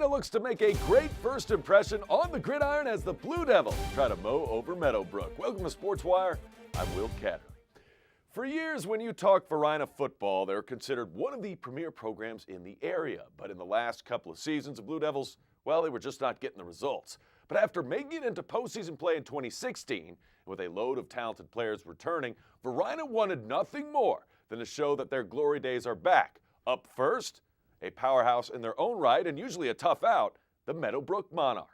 Verona looks to make a great first impression on the gridiron as the Blue Devils try to mow over Meadowbrook. Welcome to Sportswire. I'm Will Catterley. For years, when you talk Verona football, they're considered one of the premier programs in the area. But in the last couple of seasons, the Blue Devils, well, they were just not getting the results. But after making it into postseason play in 2016, and with a load of talented players returning, Verona wanted nothing more than to show that their glory days are back. Up first, a powerhouse in their own right and usually a tough out, the Meadowbrook Monarchs.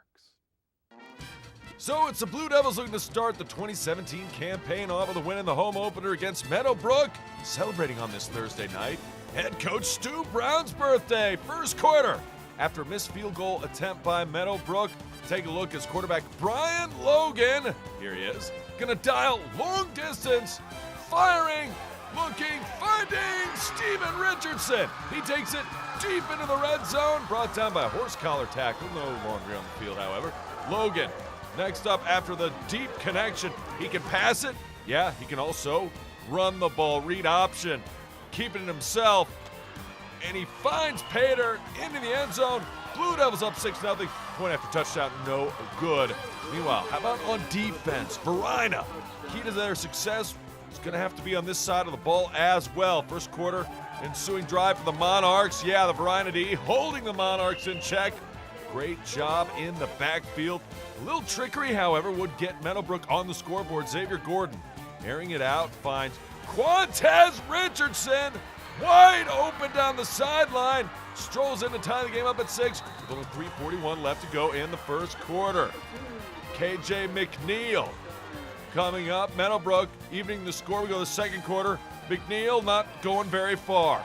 So it's the Blue Devils looking to start the 2017 campaign off with a win in the home opener against Meadowbrook. Celebrating on this Thursday night, head coach Stu Brown's birthday, first quarter. After a missed field goal attempt by Meadowbrook, take a look as quarterback Brian Logan, here he is, gonna dial long distance, firing, looking, finding Steven Richardson. He takes it deep into the red zone, brought down by a horse collar tackle. No longer on the field, however. Logan, next up after the deep connection. He can pass it. Yeah, he can also run the ball, read option, keeping it himself. And he finds Pater into the end zone. Blue Devils up 6-0. Point after touchdown, no good. Meanwhile, how about on defense? Verona, key to their success is going to have to be on this side of the ball as well. First quarter, ensuing drive for the Monarchs. Yeah, the Verona D holding the Monarchs in check. Great job in the backfield. A little trickery, however, would get Meadowbrook on the scoreboard. Xavier Gordon airing it out, finds Quantez Richardson wide open down the sideline. Strolls in to tie the game up at 6 with only 3:41 left to go in the first quarter. KJ McNeil coming up. Meadowbrook evening the score. We go to the second quarter. McNeil not going very far.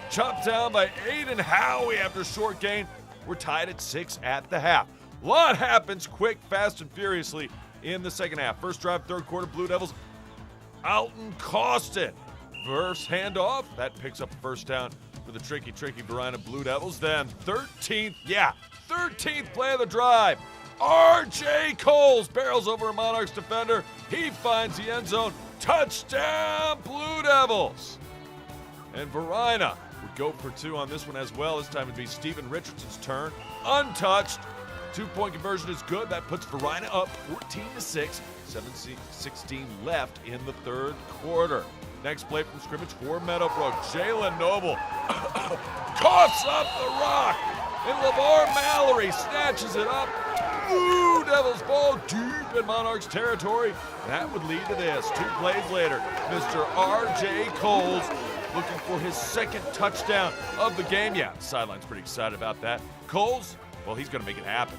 Chopped down by Aiden Howie after a short gain. We're tied at 6 at the half. A lot happens quick, fast, and furiously in the second half. First drive, third quarter, Blue Devils. Alton Costin. First handoff. That picks up the first down for the tricky Verona Blue Devils. Then 13th play of the drive. R.J. Coles barrels over a Monarchs defender. He finds the end zone. Touchdown, Blue Devils. And Verona would go for 2 on this one as well. This time it'd be Steven Richardson's turn. Untouched. 2-point conversion is good. That puts Verona up 14-6. 7:16 left in the third quarter. Next play from scrimmage for Meadowbrook. Jalen Noble coughs up the rock. And LeVar Mallory snatches it up. Blue Devils ball deep in Monarchs territory. That would lead to this. 2 plays later, Mr. R.J. Coles looking for his second touchdown of the game. Yeah, the sideline's pretty excited about that. Coles, well, he's going to make it happen.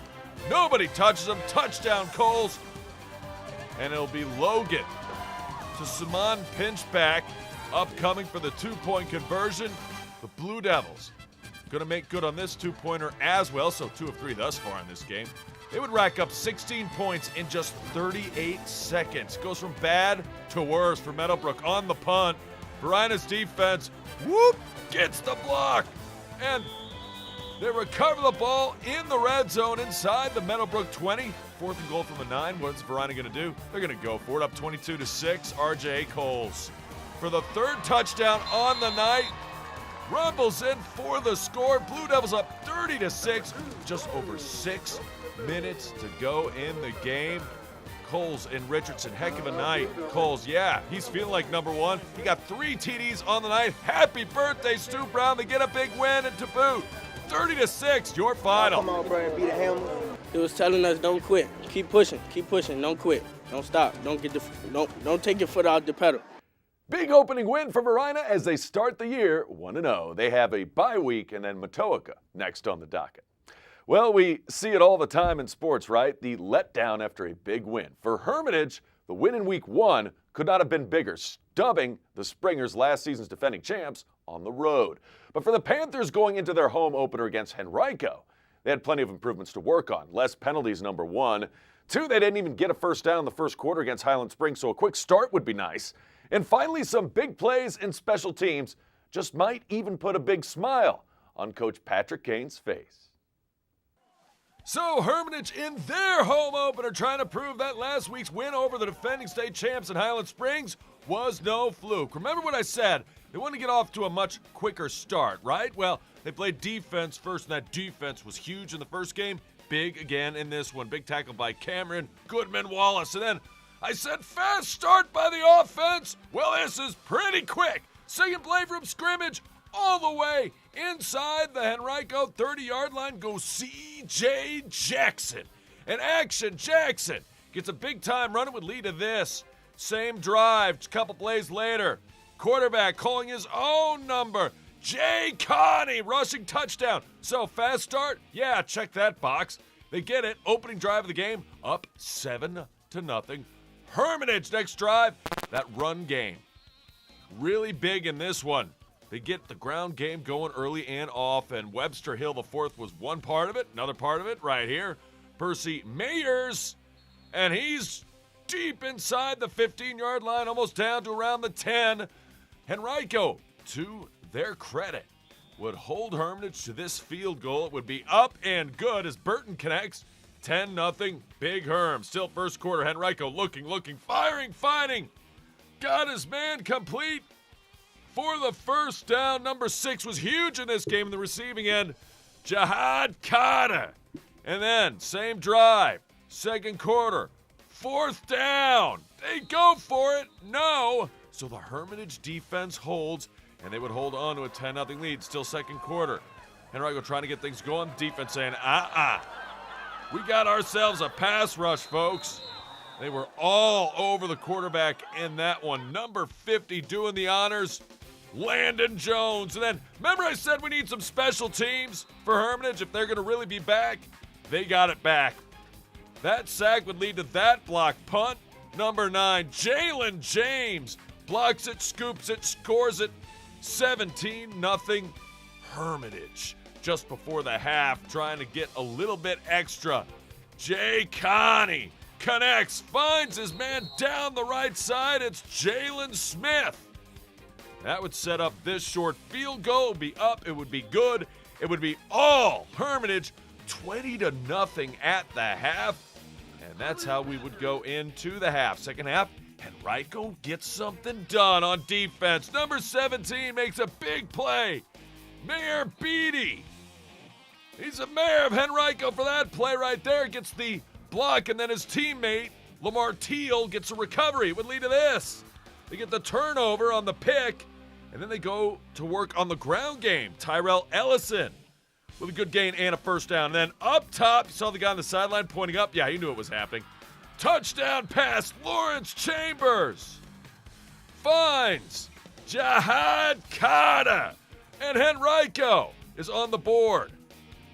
Nobody touches him. Touchdown, Coles. And it'll be Logan to Simon Pinchback, upcoming for the 2-point conversion. The Blue Devils going to make good on this 2-pointer as well, so 2 of 3 thus far in this game. They would rack up 16 points in just 38 seconds. Goes from bad to worse for Meadowbrook on the punt. Verona's defense, gets the block. And they recover the ball in the red zone inside the Meadowbrook 20. 4th and goal from the 9. What's Verona going to do? They're going to go for it. Up 22-6. R.J. Coles for the 3rd touchdown on the night. Rumbles in for the score. Blue Devils up 30-6. Just over 6 minutes to go in the game. Coles and Richardson, heck of a night. Coles, yeah, he's feeling like number 1. He got 3 TDs on the night. Happy birthday, Stu Brown. They get a big win and to boot. 30-6, your final. Come on, bro, be the hammer. He was telling us, don't quit. Keep pushing, don't quit. Don't stop. Don't take your foot out the pedal. Big opening win for Verona as they start the year 1-0. They have a bye week and then Matoaka next on the docket. Well, we see it all the time in sports, right? The letdown after a big win. For Hermitage, the win in week 1 could not have been bigger, stubbing the Springers, last season's defending champs, on the road. But for the Panthers going into their home opener against Henrico, they had plenty of improvements to work on. Less penalties, number 1. 2, they didn't even get a first down in the first quarter against Highland Springs, so a quick start would be nice. And finally, some big plays in special teams just might even put a big smile on Coach Patrick Kane's face. So Hermitage in their home opener trying to prove that last week's win over the defending state champs in Highland Springs was no fluke. Remember what I said, They want to get off to a much quicker start, right? Well, they played defense first, and that defense was huge in the first game. Big again in this one. Big tackle by Cameron Goodman-Wallace. And then I said fast start by the offense. Well, this is pretty quick. Second play from scrimmage all the way inside the Henrico 30-yard line goes C.J. Jackson. And action, Jackson gets a big-time run. It would lead to this. Same drive, a couple plays later. Quarterback calling his own number. Jay Connie rushing touchdown. So fast start? Yeah, check that box. They get it. Opening drive of the game, up 7-0. Hermitage next drive. That run game. Really big in this one. They get the ground game going early and often. Webster Hill the fourth was one part of it. Another part of it right here. Percy Mayers. And he's deep inside the 15-yard line, almost down to around the 10. Henrico, to their credit, would hold Hermitage to this field goal. It would be up and good as Burton connects. 10-0, Big Herm. Still first quarter, Henrico looking, firing, finding. Got his man complete for the first down. Number 6 was huge in this game in the receiving end. Jihad Carter. And then, same drive, second quarter, fourth down. They go for it. No. So the Hermitage defense holds, and they would hold on to a 10-0 lead. Still second quarter. Henrico trying to get things going. Defense saying, we got ourselves a pass rush, folks. They were all over the quarterback in that one. Number 50 doing the honors, Landon Jones. And then, remember I said we need some special teams for Hermitage if they're going to really be back? They got it back. That sack would lead to that block punt. Number 9, Jalen James blocks it, scoops it, scores it. 17-0 Hermitage. Just before the half, trying to get a little bit extra. Jay Connie connects, finds his man down the right side. It's Jalen Smith. That would set up this short field goal. It would be up. It would be good. It would be all Hermitage, 20-0 at the half. And that's how we would go into the half. Second half, Henrico gets something done on defense. Number 17 makes a big play. Mayor Beatty. He's a mayor of Henrico for that play right there. Gets the block, and then his teammate, Lamar Teal, gets a recovery. It would lead to this. They get the turnover on the pick, and then they go to work on the ground game. Tyrell Ellison with a good gain and a first down. And then up top, you saw the guy on the sideline pointing up. Yeah, he knew it was happening. Touchdown pass, Lawrence Chambers finds Jihad Carter, and Henrico is on the board.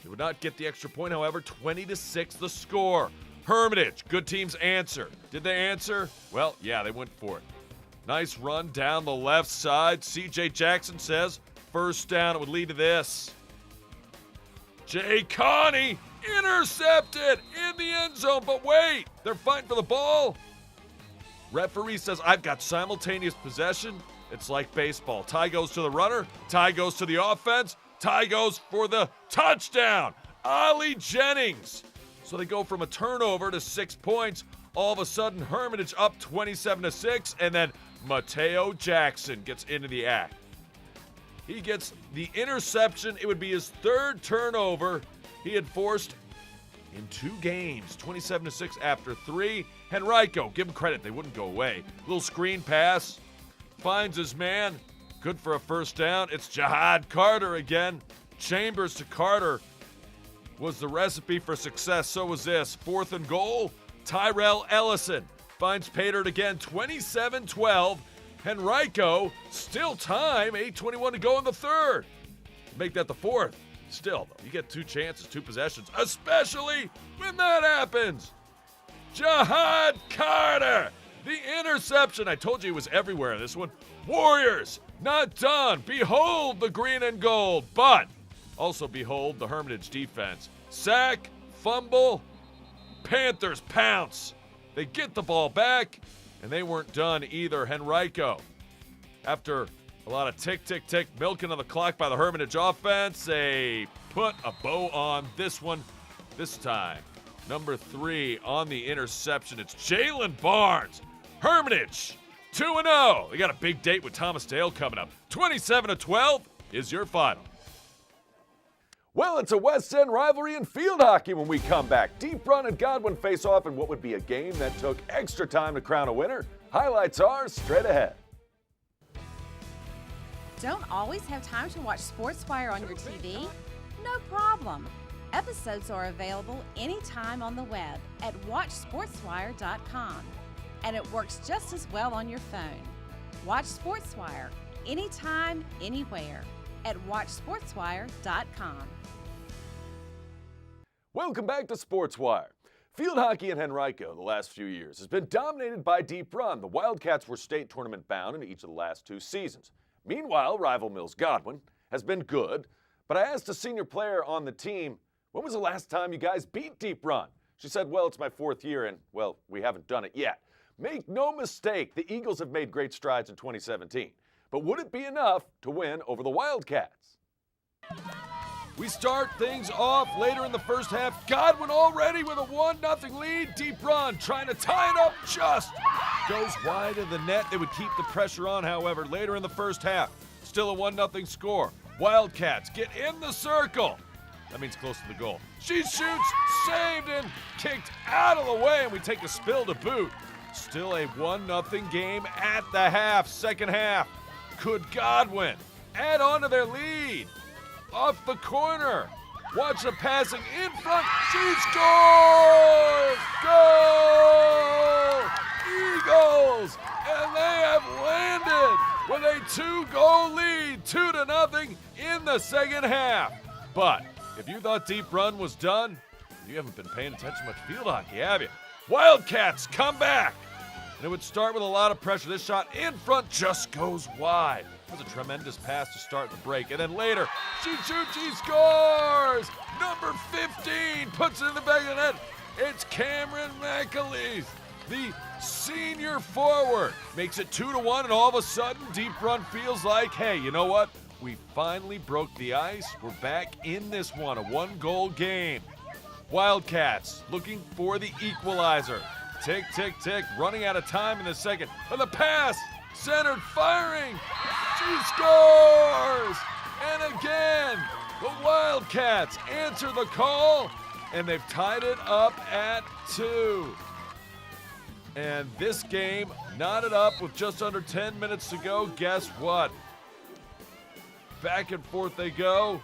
They would not get the extra point, however. 20-6 the score. Hermitage, good teams answer. Did they answer? Well, yeah, they went for it. Nice run down the left side. C.J. Jackson says first down. It would lead to this. Jay Connie intercepted in the end zone, but wait, they're fighting for the ball. Referee says, I've got simultaneous possession. It's like baseball. Tie goes to the runner. Tie goes to the offense. Tie goes for the touchdown. Ollie Jennings. So they go from a turnover to 6 points. All of a sudden, Hermitage up 27-6, and then Mateo Jackson gets into the act. He gets the interception. It would be his third turnover he had forced in 2 games. 27-6 after 3. Henrico, give him credit. They wouldn't go away. Little screen pass. Finds his man. Good for a first down. It's Jihad Carter again. Chambers to Carter was the recipe for success. So was this. 4th and goal. Tyrell Ellison finds Patert again. 27-12. Henrico, still time. 8:21 to go in the third. Make that the 4th. Still, though, you get 2 chances, 2 possessions, especially when that happens. Jihad Carter, the interception. I told you he was everywhere in this one. Warriors, not done. Behold the green and gold, but also behold the Hermitage defense. Sack, fumble, Panthers pounce. They get the ball back, and they weren't done either. Henrico, after a lot of tick, tick, tick, milking on the clock by the Hermitage offense, they put a bow on this one. This time, number 3 on the interception. It's Jalen Barnes. Hermitage, 2-0. They got a big date with Thomas Dale coming up. 27-12 is your final. Well, it's a West End rivalry in field hockey when we come back. Deep Run and Godwin face off in what would be a game that took extra time to crown a winner. Highlights are straight ahead. Don't always have time to watch Sportswire on your TV? No problem. Episodes are available anytime on the web at watchsportswire.com, and it works just as well on your phone. Watch Sportswire anytime, anywhere at watchsportswire.com. Welcome back to Sportswire. Field hockey in Henrico the last few years has been dominated by Deep Run. The Wildcats were state tournament bound in each of the last 2 seasons. Meanwhile, rival Mills Godwin has been good, but I asked a senior player on the team, when was the last time you guys beat Deep Run? She said, well, it's my 4th year and, well, we haven't done it yet. Make no mistake, the Eagles have made great strides in 2017. But would it be enough to win over the Wildcats? We start things off later in the first half. Godwin already with a 1-0 lead. Deep Run trying to tie it up, just goes wide of the net. They would keep the pressure on, however, later in the first half. Still a 1-0 score. Wildcats get in the circle. That means close to the goal. She shoots, saved and kicked out of the way, and we take a spill to boot. Still a 1-0 game at the half. Second half. Could Godwin add on to their lead? Off the corner. Watch the passing in front. She scores! Goal! Eagles! And they have landed with a 2-goal lead, 2-0 in the second half. But if you thought Deep Run was done, you haven't been paying attention much to field hockey, have you? Wildcats come back. And it would start with a lot of pressure. This shot in front just goes wide. It was a tremendous pass to start the break. And then later, she shoots, she scores! Number 15 puts it in the back of the net. It's Cameron McAleese, the senior forward. Makes it 2-1, and all of a sudden, Deep Run feels like, hey, you know what? We finally broke the ice. We're back in this one, a 1-goal game. Wildcats looking for the equalizer. Tick, tick, tick, running out of time in the second. And the pass, centered, firing. She scores! And again, the Wildcats answer the call, and they've tied it up at 2. And this game knotted up with just under 10 minutes to go. Guess what? Back and forth they go.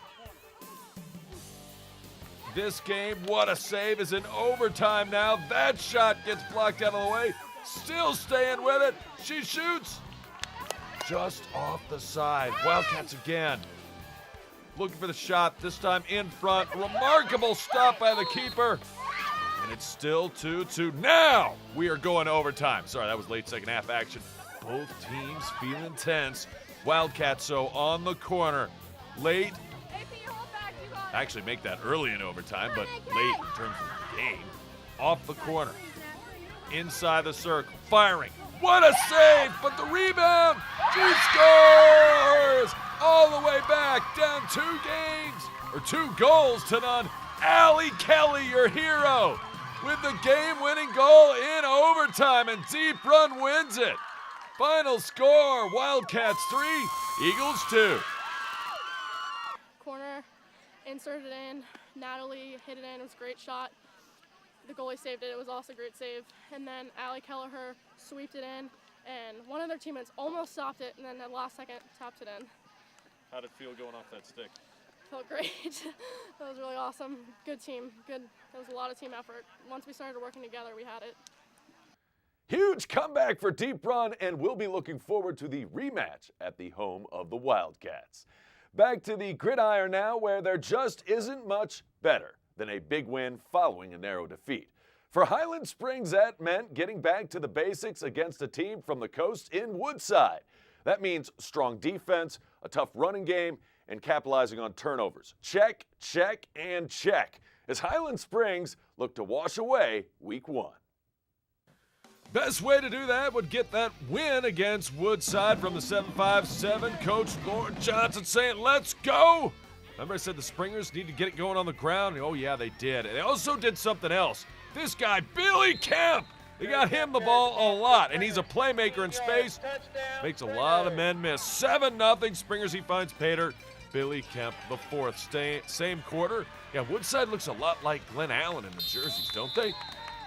This game, what a save, is in overtime now. That shot gets blocked out of the way. Still staying with it. She shoots just off the side. Wildcats again. Looking for the shot, this time in front. Remarkable stop by the keeper. And it's still 2-2. Now we are going to overtime. Sorry, that was late second half action. Both teams feeling tense. Wildcats, so on the corner. Late. Actually make that early in overtime, but late in terms of the game. Off the corner. Inside the circle. Firing. What a save, but the rebound. She scores! All the way back, down 2 goals to none. Allie Kelly, your hero, with the game-winning goal in overtime, and Deep Run wins it. Final score, Wildcats 3, Eagles 2. Corner, inserted in, Natalie hit it in, it was a great shot. The goalie saved it, it was also a great save. And then Allie Kelleher sweeped it in, and one of their teammates almost stopped it, and then at the last second, tapped it in. How'd it feel going off that stick? Felt great. That was really awesome. Good team, good. That was a lot of team effort. Once we started working together, we had it. Huge comeback for Deep Run, and we'll be looking forward to the rematch at the home of the Wildcats. Back to the gridiron now, where there just isn't much better than a big win following a narrow defeat. For Highland Springs, that meant getting back to the basics against a team from the coast in Woodside. That means strong defense, a tough running game, and capitalizing on turnovers. Check, check, and check, as Highland Springs look to wash away Week 1. Best way to do that would get that win against Woodside from the 7-5-7. Coach Lauren Johnson saying, let's go. Remember I said the Springers need to get it going on the ground? Oh, yeah, they did. And they also did something else. This guy, Billy Kemp, They got him the ball a lot, and he's a playmaker in space. Makes a lot of men miss. 7-0 Springers. He finds Pater. Billy Kemp the fourth. Same quarter. Yeah, Woodside looks a lot like Glen Allen in the jerseys, don't they?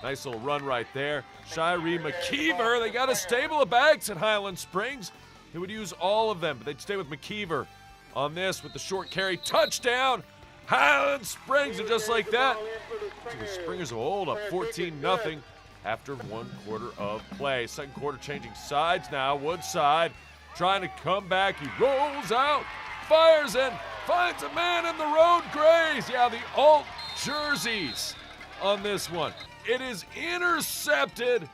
Nice little run right there. Shiree McKeever. They got a stable of backs at Highland Springs. He would use all of them, but they'd stay with McKeever on this with the short carry. Touchdown, Highland Springs. And just like that, the Springers will hold up 14-0 after 1 quarter of play. Second quarter changing sides now. Woodside trying to come back. He rolls out, fires in, finds a man in the road. Grays. Yeah, the alt jerseys on this one. It is intercepted.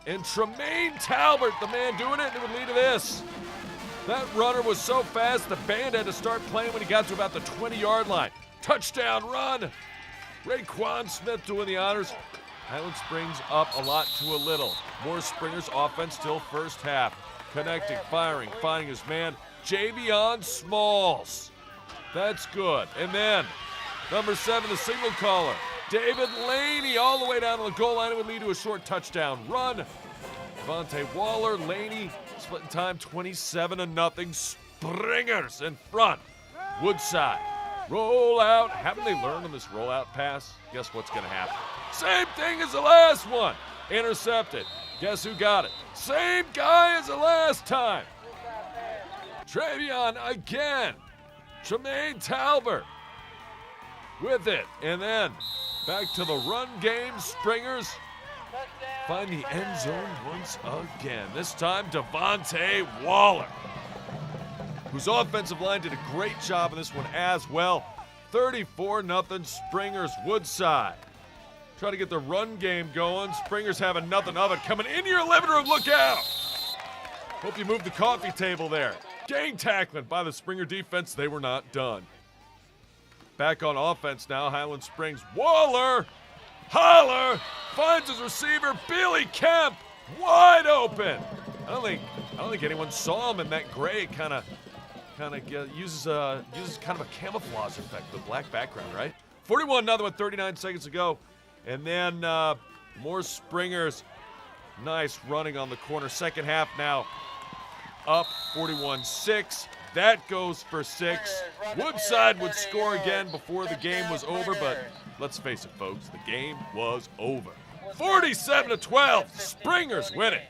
And Tremaine Talbert, the man doing it, and it would lead to this. That runner was so fast, the band had to start playing when he got to about the 20-yard line. Touchdown run. Raekwon Smith doing the honors. Highland Springs up a lot to a little. More Springers offense till first half. Connecting, firing, finding his man, Javion Smalls. That's good. And then, number 7, the signal caller, David Laney, all the way down to the goal line. It would lead to a short touchdown run. Devontae Waller, Laney, splitting time 27-0. Springers in front. Woodside, roll out. Haven't they learned on this rollout pass? Guess what's going to happen? Same thing as the last one. Intercepted. Guess who got it? Same guy as the last time. Travion again. Tremaine Talbert with it. And then back to the run game. Springers find the end zone once again. This time, Devontae Waller, whose offensive line did a great job in this one as well. 34-0 Springers. Woodside try to get the run game going. Springers having nothing of it. Coming in your living room, look out. Hope you moved the coffee table there. Gang tackling by the Springer defense. They were not done. Back on offense now, Highland Springs. Waller, holler, finds his receiver, Billy Kemp, wide open. I don't think anyone saw him in that gray. Kind of uses kind of a camouflage effect, the black background, right? 41-0 with 39 seconds to go, and then more Springers. Nice running on the corner. Second half now, up 41-6. That goes for 6. Woodside would score again before the game was over, but let's face it, folks, the game was over. 47-12, Springers win it.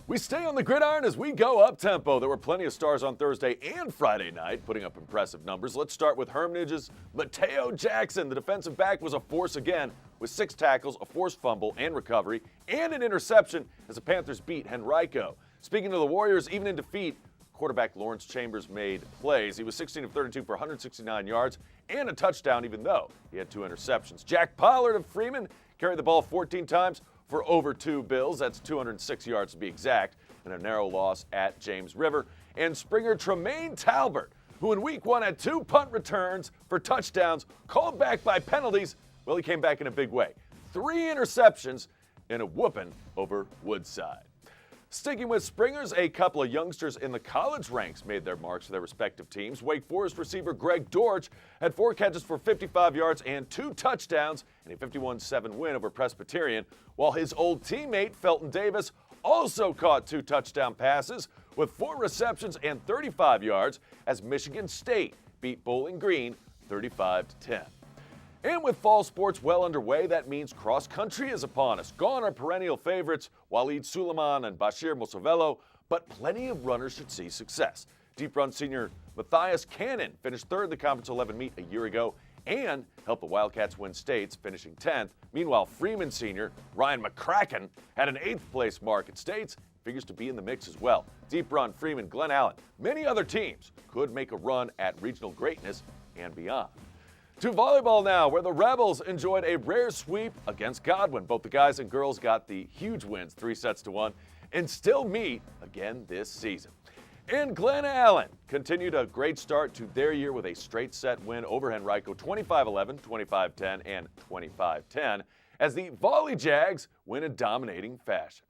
We stay on the gridiron as we go up-tempo. There were plenty of stars on Thursday and Friday night, putting up impressive numbers. Let's start with Hermitage's Mateo Jackson. The defensive back was a force again with 6 tackles, a forced fumble and recovery, and an interception as the Panthers beat Henrico. Speaking of the Warriors, even in defeat, quarterback Lawrence Chambers made plays. He was 16 of 32 for 169 yards and a touchdown, even though he had 2 interceptions. Jack Pollard of Freeman carried the ball 14 times for over 2 bills. That's 206 yards to be exact, and a narrow loss at James River. And Springer Tremaine Talbert, who in week 1 had 2 punt returns for touchdowns, called back by penalties. Well, he came back in a big way. 3 interceptions and a whooping over Woodside. Sticking with Springers, a couple of youngsters in the college ranks made their marks for their respective teams. Wake Forest receiver Greg Dortch had 4 catches for 55 yards and 2 touchdowns in a 51-7 win over Presbyterian, while his old teammate Felton Davis also caught 2 touchdown passes with 4 receptions and 35 yards as Michigan State beat Bowling Green 35-10. And with fall sports well underway, that means cross country is upon us. Gone are perennial favorites, Waleed Suleiman and Bashir Mosavello, but plenty of runners should see success. Deep Run senior Matthias Cannon finished 3rd in the Conference 11 meet a year ago and helped the Wildcats win states, finishing 10th. Meanwhile, Freeman senior Ryan McCracken had an 8th place mark at states, figures to be in the mix as well. Deep Run, Freeman, Glen Allen, many other teams could make a run at regional greatness and beyond. To volleyball now, where the Rebels enjoyed a rare sweep against Godwin. Both the guys and girls got the huge wins, 3-1, and still meet again this season. And Glen Allen continued a great start to their year with a straight set win over Henrico, 25-11, 25-10, and 25-10, as the Volley Jags win in dominating fashion.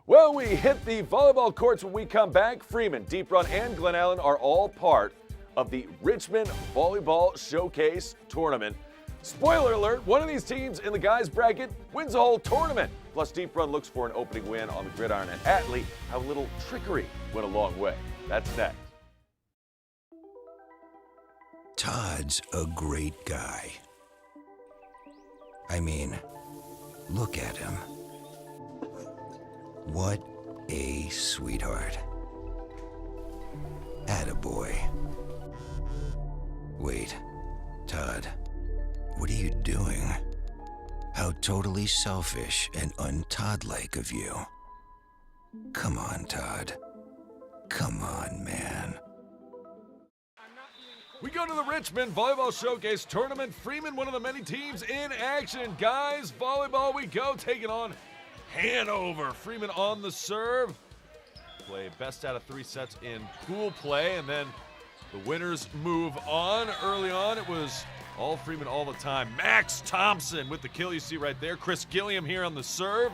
Well, we hit the volleyball courts when we come back. Freeman, Deep Run, and Glen Allen are all part of the Richmond Volleyball Showcase Tournament. Spoiler alert, one of these teams in the guys bracket wins the whole tournament. Plus, Deep Run looks for an opening win on the gridiron at Atlee. How a little trickery went a long way. That's next. Todd's a great guy. I mean, look at him. What a sweetheart. Attaboy. Wait, Todd, what are you doing? How totally selfish and un-Todd-like of you. Come on, Todd. Come on, man. We go to the Richmond Volleyball Showcase Tournament. Freeman, one of the many teams in action. Guys, volleyball we go, taking on Hanover. Freeman on the serve. Play best out of 3 sets in pool play, and then the winners move on. Early on, it was all Freeman all the time. Max Thompson with the kill you see right there. Chris Gilliam here on the serve.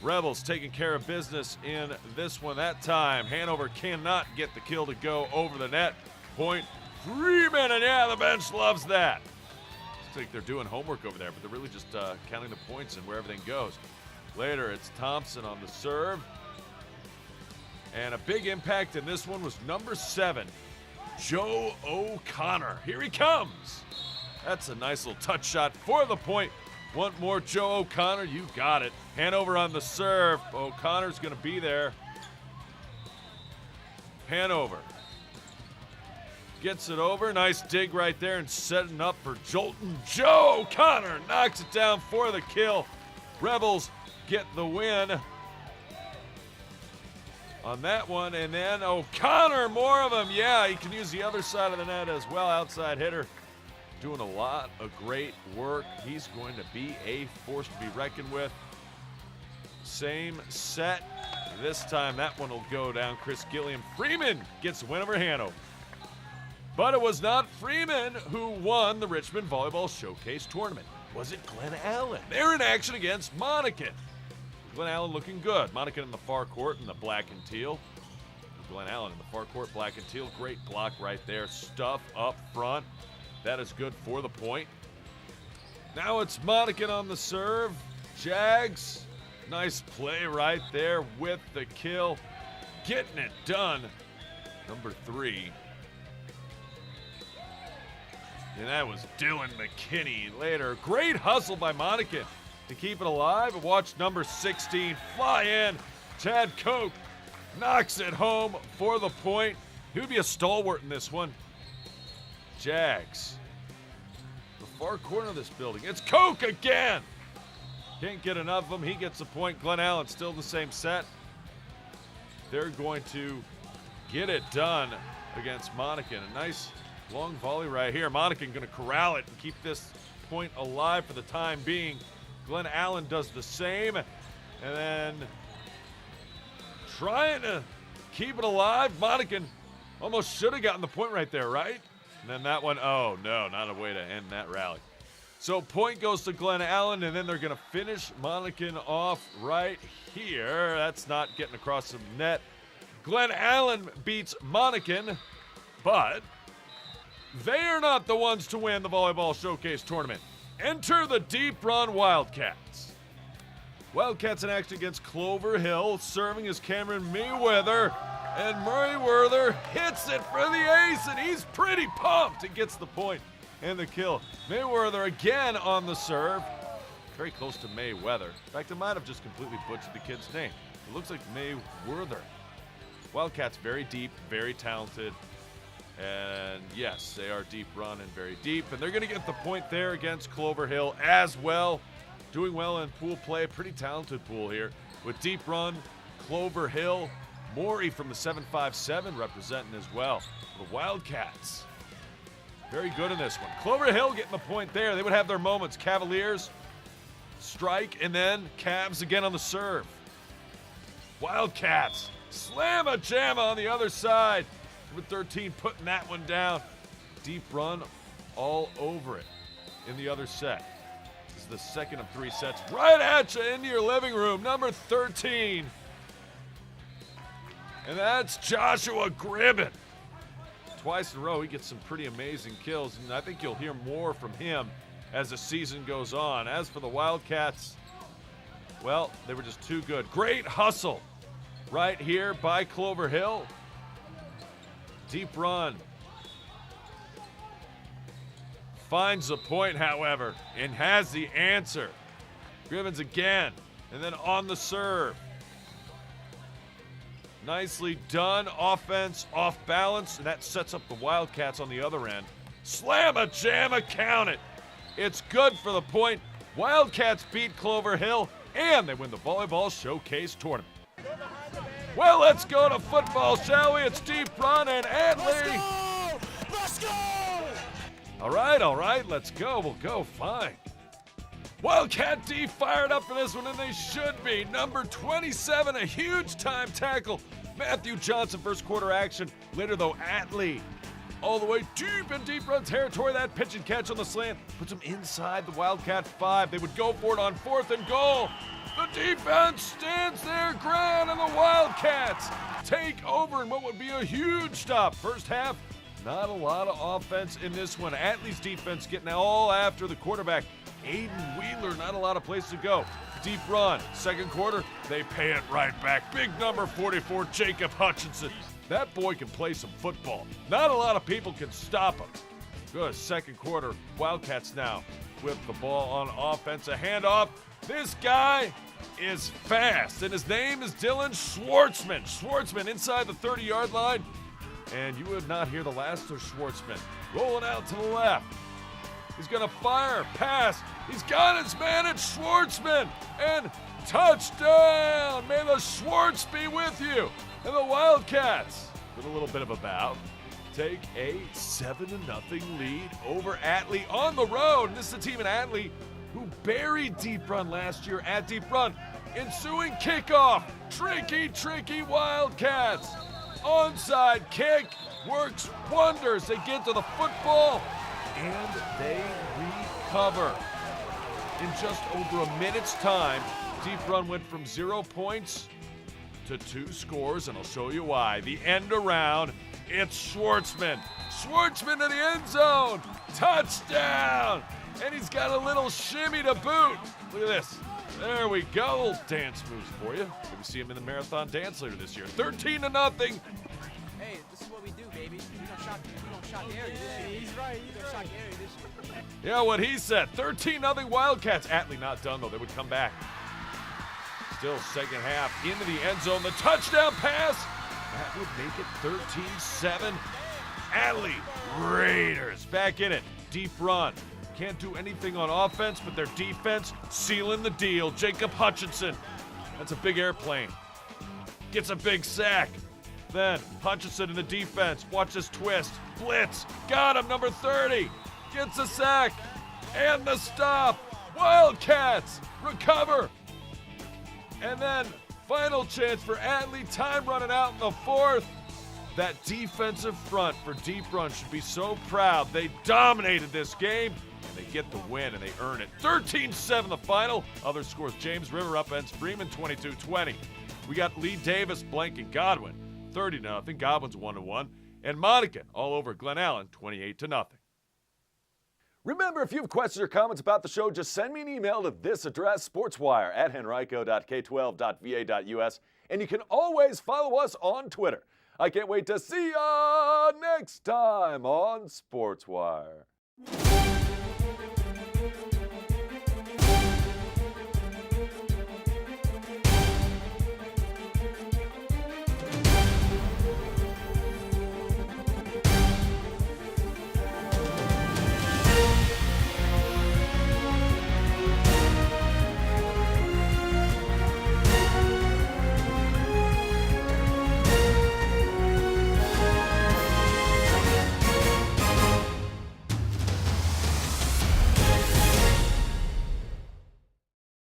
Rebels taking care of business in this one that time. Hanover cannot get the kill to go over the net. Point Freeman, and yeah, the bench loves that. Looks like they're doing homework over there, but they're really just counting the points and where everything goes. Later, it's Thompson on the serve. And a big impact in this one was number 7, Joe O'Connor. Here he comes. That's a nice little touch shot for the point. Want more Joe O'Connor? You got it. Hanover on the serve. O'Connor's going to be there. Hanover gets it over. Nice dig right there and setting up for Jolton. Joe O'Connor knocks it down for the kill. Rebels get the win on that one. And then O'Connor, more of them. Yeah, he can use the other side of the net as well. Outside hitter doing a lot of great work. He's going to be a force to be reckoned with. Same set. This time that one will go down. Chris Gilliam. Freeman gets the win over Hanover. But it was not Freeman who won the Richmond Volleyball Showcase Tournament. Was it Glen Allen? They're in action against Monacan. Glen Allen looking good. Monacan in the far court in the black and teal. Glen Allen in the far court, black and teal. Great block right there. Stuff up front. That is good for the point. Now it's Monacan on the serve. Jags. Nice play right there with the kill. Getting it done. Number 3. And that was Dylan McKinney later. Great hustle by Monacan to keep it alive. And watch number 16 fly in. Chad Koch knocks it home for the point. He would be a stalwart in this one. Jags. The far corner of this building. It's Koch again. Can't get enough of him. He gets the point. Glen Allen still the same set. They're going to get it done against Monacan. A nice long volley right here. Monacan going to corral it and keep this point alive for the time being. Glen Allen does the same. And then trying to keep it alive. Monacan almost should have gotten the point right there, right? And then that one, oh no, not a way to end that rally. So point goes to Glen Allen, and then they're going to finish Monacan off right here. That's not getting across the net. Glen Allen beats Monacan, but they are not the ones to win the Volleyball Showcase Tournament. Enter the Deep Run Wildcats. Wildcats in action against Clover Hill. Serving is Cameron Mayweather. And Mayweather hits it for the ace, and he's pretty pumped. It gets the point and the kill. Mayweather again on the serve. Very close to Mayweather. In fact, I might have just completely butchered the kid's name. It looks like Mayweather. Wildcats very deep, very talented. And yes, they are deep run and very deep. And they're going to get the point there against Clover Hill as well. Doing well in pool play. Pretty talented pool here. With deep run, Clover Hill. Maury from the 757 representing as well. The Wildcats. Very good in this one. Clover Hill getting the point there. They would have their moments. Cavaliers strike, and then Cavs again on the serve. Wildcats slam-a-jamma on the other side. Number 13 putting that one down. Deep run all over it in the other set. This is the second of 3 sets. Right at you into your living room. Number 13. And that's Joshua Gribben. Twice in a row, he gets some pretty amazing kills, and I think you'll hear more from him as the season goes on. As for the Wildcats, well, they were just too good. Great hustle right here by Clover Hill. Deep run. Finds the point, however, and has the answer. Grivens again, and then on the serve. Nicely done. Offense off balance, and that sets up the Wildcats on the other end. Slam-a-jam-a, count it. It's good for the point. Wildcats beat Clover Hill, and they win the Volleyball Showcase Tournament. Well, let's go to football, shall we? It's Deep Run and Atlee. Let's go! All right, let's go. We'll go, fine. Wildcat D fired up for this one, and they should be. Number 27, a huge time tackle. Matthew Johnson, first quarter action. Later, though, Atlee all the way deep in Deep Run territory. That pitch and catch on the slant puts them inside the Wildcat 5. They would go for it on 4th and goal. The defense stands their ground, and the Wildcats take over in what would be a huge stop. First half, not a lot of offense in this one. Atlee's defense getting all after the quarterback, Aiden Wheeler. Not a lot of place to go. Deep run. Second quarter, they pay it right back. Big number 44, Jacob Hutchinson. That boy can play some football. Not a lot of people can stop him. Good second quarter. Wildcats now with the ball on offense. A handoff. This guy is fast, and his name is Dylan Schwartzman. Schwartzman inside the 30-yard line. And you would not hear the last of Schwartzman. Rolling out to the left. He's going to fire, pass. He's got his man at Schwartzman. And touchdown. May the Schwartz be with you. And the Wildcats, with a little bit of a bow, take a 7-0 lead over Atlee on the road. And this is a team in Atlee who buried Deep Run last year at Deep Run. Ensuing kickoff. Tricky Wildcats. Onside kick works wonders. They get to the football and they recover. In just over a minute's time, Deep Run went from 0 points to 2 scores, and I'll show you why. The end around, it's Schwartzman. Schwartzman to the end zone. Touchdown! And he's got a little shimmy to boot. Look at this. There we go. Little dance moves for you. Maybe see him in the marathon dance later this year. 13-0. Hey, this is what we do, baby. We don't shock the area this year. He's right. We don't shock the area this year. Yeah, what he said. 13-0 Wildcats. Atlee not done, though. They would come back. Still second half into the end zone. The touchdown pass. That would make it 13-7. Atlee Raiders back in it. Deep run. Can't do anything on offense, but their defense sealing the deal. Jacob Hutchinson. That's a big airplane. Gets a big sack. Then Hutchinson in the defense. Watch this twist. Blitz. Got him, number 30. Gets a sack. And the stop. Wildcats recover. And then final chance for Atlee. Time running out in the 4th. That defensive front for Deep Run should be so proud. They dominated this game. And they get the win, and they earn it. 13-7 the final. Other scores, James River upends Freeman 22-20. We got Lee Davis blanking Godwin 30-0. Godwin's 1-1. And Monacan all over Glen Allen 28-0. Remember, if you have questions or comments about the show, just send me an email to this address, sportswire@henrico.k12.va.us. And you can always follow us on Twitter. I can't wait to see ya next time on Sportswire.